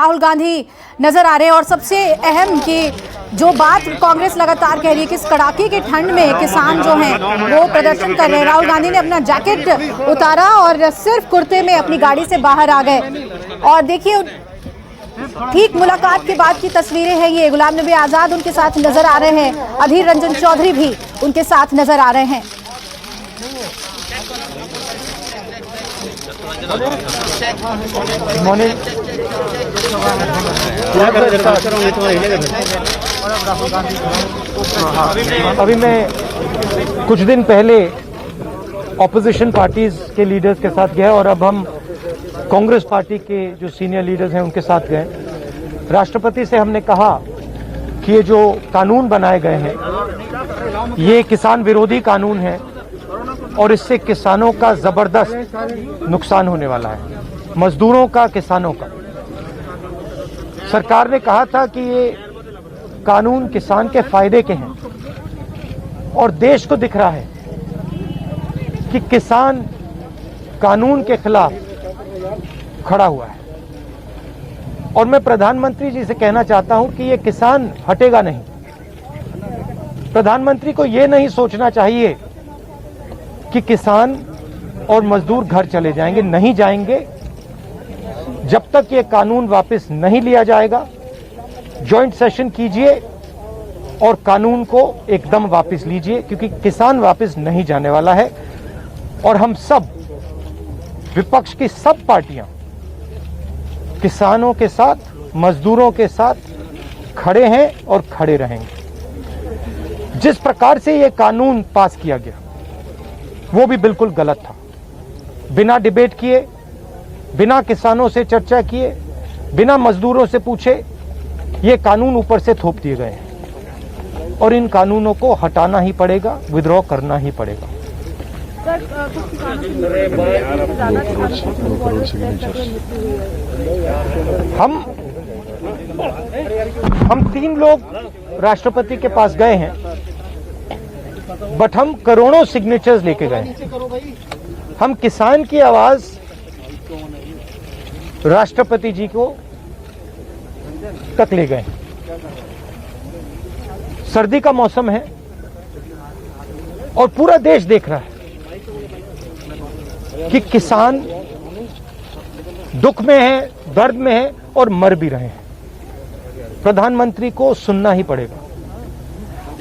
राहुल गांधी नजर आ रहे हैं। और सबसे अहम कि जो बात कांग्रेस लगातार कह रही है कि इस कड़ाके की ठंड में किसान जो हैं वो प्रदर्शन कर रहे हैं। राहुल गांधी ने अपना जैकेट उतारा और सिर्फ कुर्ते में अपनी गाड़ी से बाहर आ गए। और देखिए, ठीक मुलाकात के बाद की तस्वीरें हैं ये। गुलाम नबी आजाद उनके साथ नजर आ रहे हैं, अधीर रंजन चौधरी भी उनके साथ नजर आ रहे हैं। अभी मैं कुछ दिन पहले ऑपोजिशन पार्टीज के लीडर्स के साथ गया और अब हम कांग्रेस पार्टी के जो सीनियर लीडर्स हैं उनके साथ गए। राष्ट्रपति से हमने कहा कि ये जो कानून बनाए गए हैं ये किसान विरोधी कानून है और इससे किसानों का जबरदस्त नुकसान होने वाला है, मजदूरों का, किसानों का। सरकार ने कहा था कि ये कानून किसान के फायदे के हैं और देश को दिख रहा है कि किसान कानून के खिलाफ खड़ा हुआ है। और मैं प्रधानमंत्री जी से कहना चाहता हूं कि ये किसान हटेगा नहीं। प्रधानमंत्री को ये नहीं सोचना चाहिए कि किसान और मजदूर घर चले जाएंगे, नहीं जाएंगे। जब तक ये कानून वापस नहीं लिया जाएगा, जॉइंट सेशन कीजिए और कानून को एकदम वापस लीजिए, क्योंकि किसान वापस नहीं जाने वाला है। और हम सब, विपक्ष की सब पार्टियां किसानों के साथ, मजदूरों के साथ खड़े हैं और खड़े रहेंगे। जिस प्रकार से ये कानून पास किया गया वो भी बिल्कुल गलत था। बिना डिबेट किए, बिना किसानों से चर्चा किए, बिना मजदूरों से पूछे ये कानून ऊपर से थोप दिए गए हैं और इन कानूनों को हटाना ही पड़ेगा, विद्रॉ करना ही पड़ेगा। हम 3 लोग राष्ट्रपति के पास गए हैं, बट हम करोड़ों सिग्नेचर्स लेके गए। हम किसान की आवाज राष्ट्रपति जी को तक ले गए। सर्दी का मौसम है और पूरा देश देख रहा है कि किसान दुख में है, दर्द में है और मर भी रहे हैं। प्रधानमंत्री को सुनना ही पड़ेगा।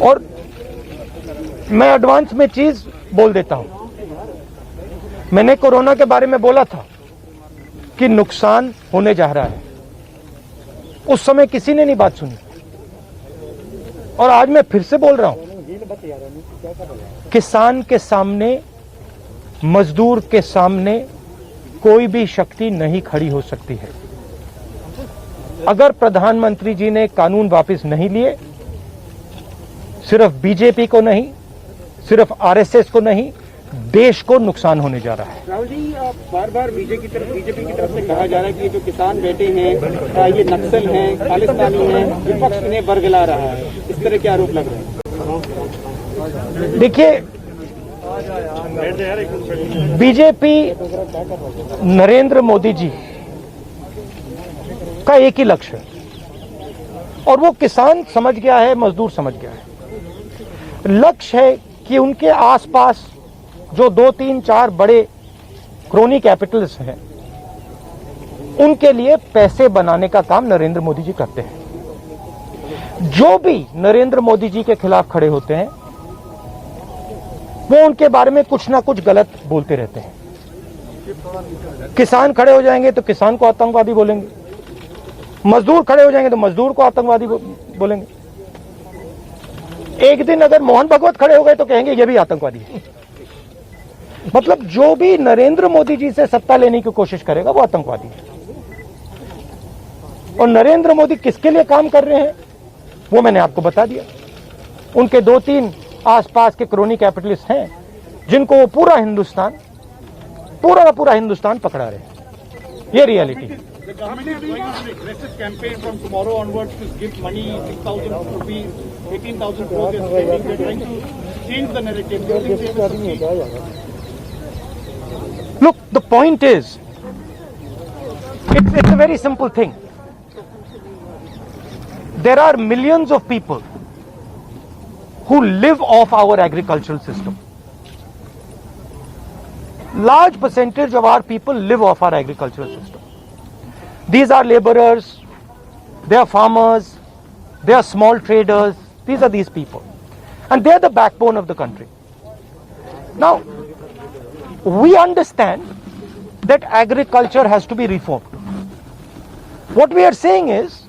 और मैं एडवांस में चीज बोल देता हूं। मैंने कोरोना के बारे में बोला था कि नुकसान होने जा रहा है। उस समय किसी ने नहीं बात सुनी और आज मैं फिर से बोल रहा हूं, किसान के सामने, मजदूर के सामने कोई भी शक्ति नहीं खड़ी हो सकती है। अगर प्रधानमंत्री जी ने कानून वापस नहीं लिए, सिर्फ बीजेपी को नहीं, सिर्फ आरएसएस को नहीं, देश को नुकसान होने जा रहा है। राहुल जी, बार बार बीजेपी की तरफ से कहा जा रहा है कि ये जो किसान बैठे हैं ये नक्सल हैं, खालिस्तानी हैं, विपक्ष इन्हें बरगला रहा है, इस तरह के आरोप लग रहे हैं। देखिए, बीजेपी नरेंद्र मोदी जी का एक ही लक्ष्य है और वो किसान समझ गया है, मजदूर समझ गया है। लक्ष्य है कि उनके आसपास जो 2, 3, 4 बड़े क्रोनी कैपिटल्स हैं, उनके लिए पैसे बनाने का काम नरेंद्र मोदी जी करते हैं। जो भी नरेंद्र मोदी जी के खिलाफ खड़े होते हैं वो उनके बारे में कुछ ना कुछ गलत बोलते रहते हैं। किसान खड़े हो जाएंगे तो किसान को आतंकवादी बोलेंगे, मजदूर खड़े हो जाएंगे तो मजदूर को आतंकवादी बोलेंगे। एक दिन अगर मोहन भगवत खड़े हो गए तो कहेंगे ये भी आतंकवादी है। मतलब जो भी नरेंद्र मोदी जी से सत्ता लेने की कोशिश करेगा वो आतंकवादी है। और नरेंद्र मोदी किसके लिए काम कर रहे हैं वो मैंने आपको बता दिया। उनके 2-3 आसपास के क्रोनी कैपिटलिस्ट हैं जिनको वो पूरा का पूरा हिंदुस्तान पकड़ा रहे हैं। ये रियलिटी है। The government is going on an aggressive campaign from tomorrow onwards to give money, 6,000 rupees, 18,000 crores. They're trying to change the narrative. Do you think they will succeed? Look, the point is, it's a very simple thing. there are millions of people who live off our agricultural system. Large percentage of our people live off our agricultural system. These are laborers, they are farmers, they are small traders, these are these people. And they are the backbone of the country. Now, we understand that agriculture has to be reformed. What we are saying is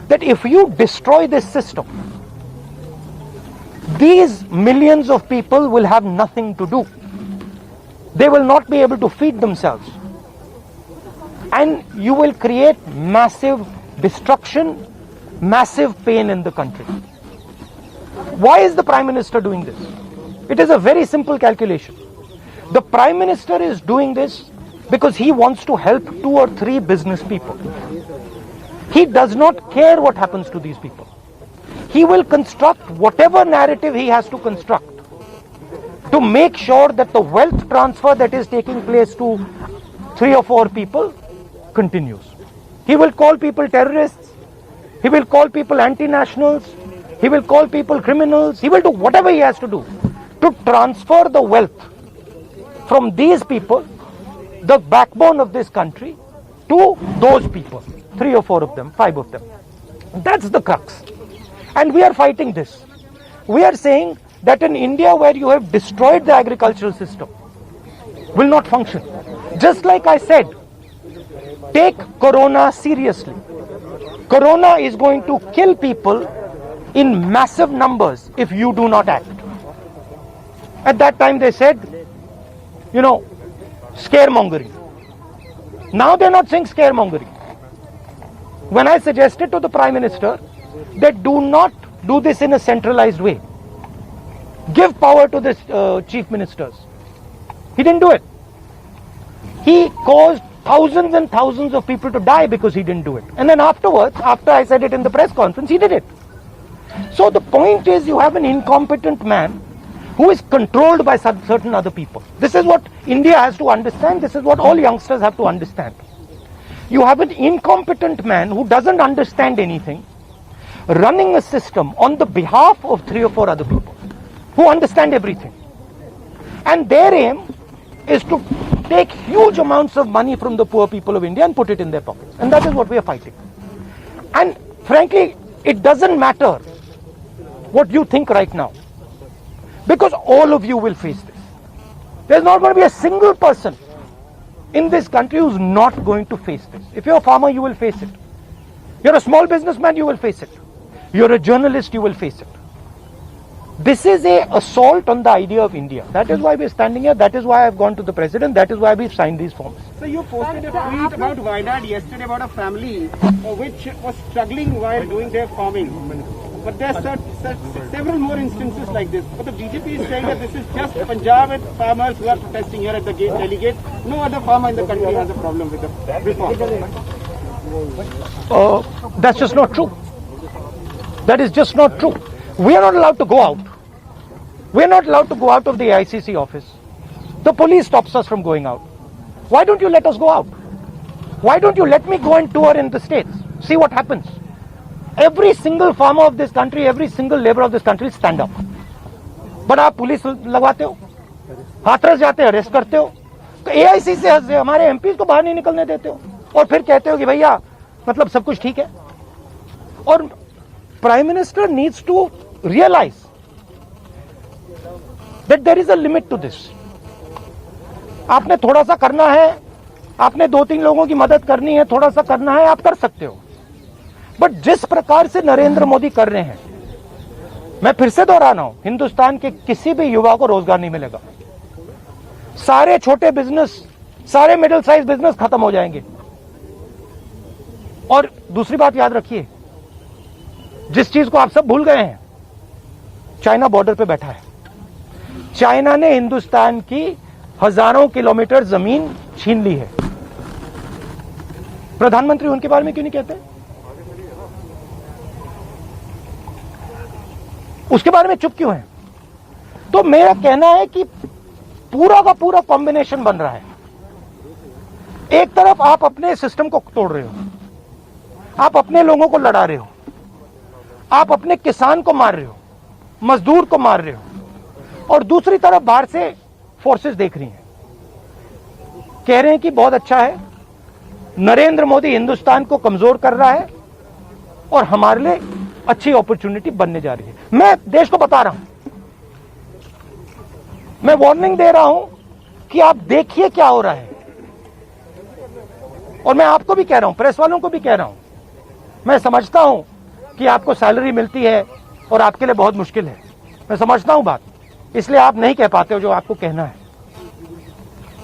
that if you destroy this system, these millions of people will have nothing to do. They will not be able to feed themselves. And you will create massive destruction, massive pain in the country. Why is the Prime Minister doing this? It is a very simple calculation. The Prime Minister is doing this because he wants to help 2 or 3 business people. He does not care what happens to these people. He will construct whatever narrative he has to construct to make sure that the wealth transfer that is taking place to 3 or 4 people continues. He will call people terrorists. He will call people anti-nationals. He will call people criminals. He will do whatever he has to do to transfer the wealth from these people, the backbone of this country, to those people. 3 or 4 of them, 5 of them. That's the crux. And we are fighting this. We are saying that in India, where you have destroyed the agricultural system, will not function. Just like I said, take Corona seriously. Corona is going to kill people in massive numbers if you do not act. At that time they said, scaremongering. Now they're not saying scaremongering. When I suggested to the Prime Minister that do not do this in a centralized way, give power to the chief ministers, he didn't do it. He caused thousands and thousands of people to die because he didn't do it. And then afterwards, after I said it in the press conference, he did it. So the point is, you have an incompetent man who is controlled by certain other people. This is what India has to understand. This is what all youngsters have to understand. You have an incompetent man who doesn't understand anything, running a system on the behalf of 3 or 4 other people who understand everything. And their aim is to take huge amounts of money from the poor people of India and put it in their pockets. And that is what we are fighting. And frankly, it doesn't matter what you think right now, because all of you will face this. There's not going to be a single person in this country who's not going to face this. If you're a farmer, you will face it. You're a small businessman, you will face it. You're a journalist, you will face it. This is an assault on the idea of India. That is why we're standing here. That is why I've gone to the president. That is why we've signed these forms. So you posted a tweet about Wayanad yesterday about a family which was struggling while doing their farming. But there are several more instances like this. But the BJP is saying that this is just Punjab and farmers who are protesting here at the Delhi gate. No other farmer in the country has a problem with the reform. That's just not true. That is just not true. We are not allowed to go out. We are not allowed to go out of the ICC office. The police stops us from going out. Why don't you let us go out? Why don't you let me go and tour in the states? See what happens. Every single farmer of this country, every single labor of this country stand up. But आप police लगवाते हो, हाथरस जाते हो, arrest करते हो, तो AIC से हमारे MPs को बाहर नहीं निकलने देते हो, और फिर कहते हो कि भैया मतलब सब कुछ ठीक है. और Prime Minister needs to realize that there is a limit to this. आपने थोड़ा सा करना है, आपने 2-3 लोगों की मदद करनी है, थोड़ा सा करना है, आप कर सकते हो. बट जिस प्रकार से नरेंद्र मोदी कर रहे हैं, मैं फिर से दोहरा रहा हूं, हिंदुस्तान के किसी भी युवा को रोजगार नहीं मिलेगा. सारे छोटे बिजनेस, सारे मिडिल साइज बिजनेस खत्म हो जाएंगे. और दूसरी बात याद रखिए, जिस चीज को आप सब भूल गए हैं, चाइना बॉर्डर पे बैठा है. चाइना ने हिंदुस्तान की हजारों किलोमीटर जमीन छीन ली है. प्रधानमंत्री उनके बारे में क्यों नहीं कहते? उसके बारे में चुप क्यों है? तो मेरा कहना है कि पूरा का पूरा कॉम्बिनेशन बन रहा है. एक तरफ आप अपने सिस्टम को तोड़ रहे हो, आप अपने लोगों को लड़ा रहे हो, आप अपने किसान को मार रहे हो, मजदूर को मार रहे हो, और दूसरी तरफ बाहर से फोर्सेस देख रही हैं, कह रहे हैं कि बहुत अच्छा है, नरेंद्र मोदी हिंदुस्तान को कमजोर कर रहा है और हमारे लिए अच्छी अपॉर्चुनिटी बनने जा रही है। मैं देश को बता रहा हूं, मैं वार्निंग दे रहा हूं कि आप देखिए क्या हो रहा है। और मैं आपको भी कह रहा हूं, प्रेस वालों को भी कह रहा हूं, मैं समझता हूं कि आपको सैलरी मिलती है और आपके लिए बहुत मुश्किल है, मैं समझता हूं बात, इसलिए आप नहीं कह पाते हो जो आपको कहना है,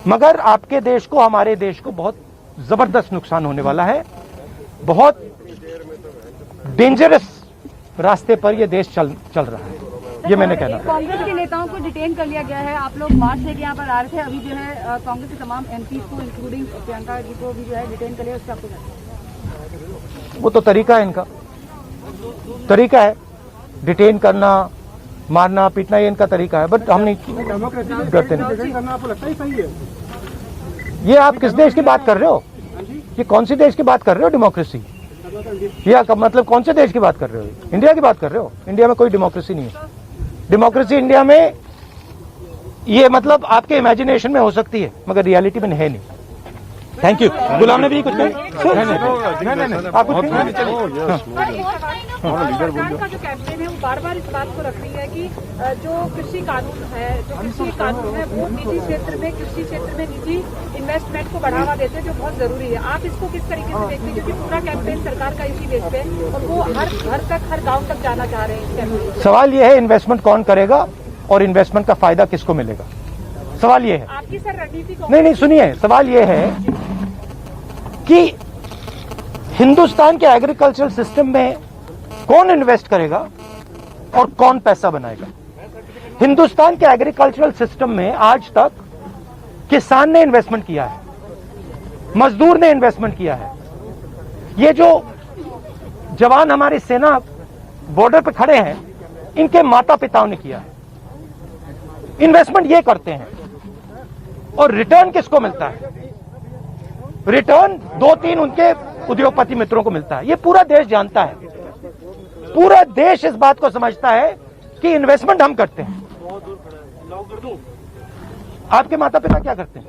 मगर आपके देश को, हमारे देश को बहुत जबरदस्त नुकसान होने वाला है। बहुत डेंजरस रास्ते पर यह देश चल रहा है, ये मैंने कहना था। कांग्रेस के नेताओं को डिटेन कर लिया गया है। आप लोग मार्च लेके यहाँ पर आ रहे थे, अभी जो है कांग्रेस के तमाम एमपी को इंक्लूडिंग प्रियंका जी को भी जो है डिटेन कर लिया, उसका आपको वो तो तरीका है, इनका तरीका है डिटेन करना, मारना पीटना, ये इनका तरीका है, बट हम नहीं करते नहीं। आपको लगता है सही है? ये आप किस देश की बात कर रहे हो? ये कौन सी देश की बात कर रहे हो? डेमोक्रेसी? या मतलब कौन से देश की बात कर रहे हो? इंडिया की बात कर रहे हो? इंडिया में कोई डेमोक्रेसी नहीं है। डेमोक्रेसी इंडिया में ये मतलब आपके इमेजिनेशन में हो सकती है, मगर रियलिटी में है नहीं। Thank you. गुलाम ने भी कुछ कहा? आप कुछ सरकार का जो कैंपेन है वो बार बार इस बात को रख रही है कि जो कृषि कानून है, वो निजी क्षेत्र में, कृषि क्षेत्र में निजी इन्वेस्टमेंट को बढ़ावा देते हैं, जो बहुत जरूरी है। आप इसको किस तरीके से देखते हैं, क्योंकि पूरा कैंपेन सरकार का इसी बेस पे और वो हर घर तक, हर गाँव तक जाना चाह रहे हैं इस कैंपेन। सवाल ये है इन्वेस्टमेंट कौन करेगा और इन्वेस्टमेंट का फायदा किसको मिलेगा? सवाल ये है। आपकी सर रणनीति नहीं सुनिए, सवाल ये है कि हिंदुस्तान के एग्रीकल्चरल सिस्टम में कौन इन्वेस्ट करेगा और कौन पैसा बनाएगा। हिंदुस्तान के एग्रीकल्चरल सिस्टम में आज तक किसान ने इन्वेस्टमेंट किया है, मजदूर ने इन्वेस्टमेंट किया है, ये जो जवान हमारी सेना बॉर्डर पे खड़े हैं, इनके माता पिताओं ने किया है। इन्वेस्टमेंट ये करते हैं और रिटर्न किसको मिलता है? रिटर्न 2-3 उनके उद्योगपति मित्रों को मिलता है। ये पूरा देश जानता है, पूरा देश इस बात को समझता है कि इन्वेस्टमेंट हम करते हैं। आपके माता पिता क्या करते हैं?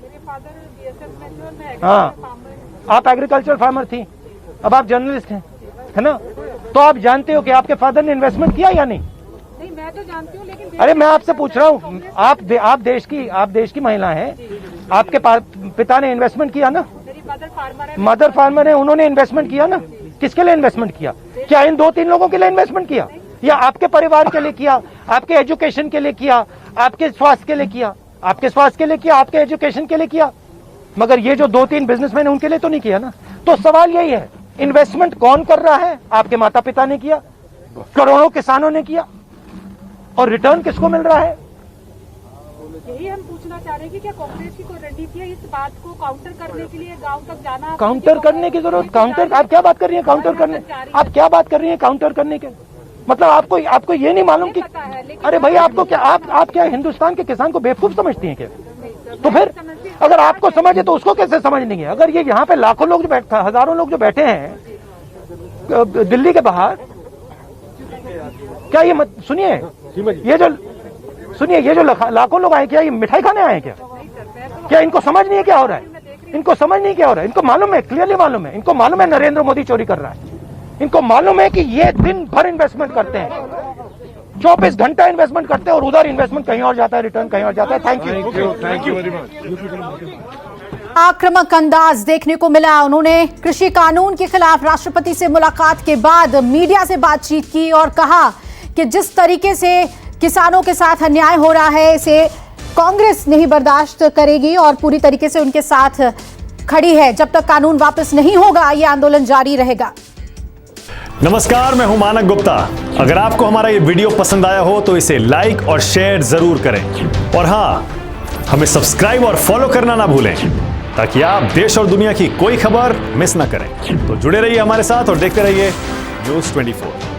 मेरे फादर बीएसएफ में थे और मैं हाँ, आप एग्रीकल्चर फार्मर थी, अब आप जर्नलिस्ट हैं, है ना? तो आप जानते हो कि आपके फादर ने इन्वेस्टमेंट किया या नहीं? नहीं, मैं तो जानती हूँ, लेकिन अरे मैं आपसे पूछ रहा हूँ, आप देश की महिला हैं, आपके पिता ने इन्वेस्टमेंट किया ना? मेरी मदर फार्मर है। मदर फार्मर है, उन्होंने इन्वेस्टमेंट किया ना? किसके लिए इन्वेस्टमेंट किया? क्या इन 2-3 लोगों के लिए इन्वेस्टमेंट किया, या आपके परिवार के लिए किया, आपके एजुकेशन के लिए किया, आपके स्वास्थ्य के लिए किया, आपके स्वास्थ्य के लिए किया, आपके एजुकेशन के लिए किया? मगर ये जो 2-3 बिजनेसमैन है उनके लिए तो नहीं किया ना। तो सवाल यही है, इन्वेस्टमेंट कौन कर रहा है? आपके माता पिता ने किया, करोड़ों किसानों ने किया, और रिटर्न किसको मिल रहा है? यही हम पूछना चाह रहे हैं कि क्या कांग्रेस की कोई रणनीति है इस बात को काउंटर करने के लिए, गांव तक जाना? काउंटर करने की जरूरत, काउंटर आप क्या बात कर रही हैं? काउंटर करने, आप क्या बात कर रही हैं काउंटर करने के? मतलब आपको ये नहीं मालूम कि, अरे भाई आपको क्या, आप क्या हिंदुस्तान के किसान को बेवकूफ समझती हैं क्या? तो फिर अगर आपको समझे तो उसको कैसे समझ नहीं है? अगर ये यहाँ पे लाखों लोग जो बैठे, हजारों लोग जो बैठे हैं दिल्ली के बाहर, क्या ये मत सुनिए, ये जो लाखों लोग आए, क्या ये मिठाई खाने आए क्या? क्या इनको समझ नहीं है क्या हो रहा है? इनको समझ नहीं क्या हो रहा है? इनको मालूम है, क्लियरली मालूम है, इनको मालूम है नरेंद्र मोदी चोरी कर रहा है, इनको मालूम है कि ये दिन भर इन्वेस्टमेंट करते हैं, 24 घंटा इन्वेस्टमेंट करते हैं और उधर इन्वेस्टमेंट कहीं और जाता है, रिटर्न कहीं और जाता है। Thank you very much. आक्रामक अंदाज देखने को मिला। उन्होंने कृषि कानून के खिलाफ राष्ट्रपति से मुलाकात के बाद मीडिया से बातचीत की और कहा कि जिस तरीके से किसानों के साथ अन्याय हो रहा है, इसे कांग्रेस नहीं बर्दाश्त करेगी और पूरी तरीके से उनके साथ खड़ी है। जब तक कानून वापस नहीं होगा, ये आंदोलन जारी रहेगा। नमस्कार, मैं हूं मानक गुप्ता। अगर आपको हमारा ये वीडियो पसंद आया हो तो इसे लाइक और शेयर जरूर करें, और हां, हमें सब्सक्राइब और फॉलो करना ना भूलें ताकि आप देश और दुनिया की कोई खबर मिस ना करें। तो जुड़े रहिए हमारे साथ और देखते रहिए News 24।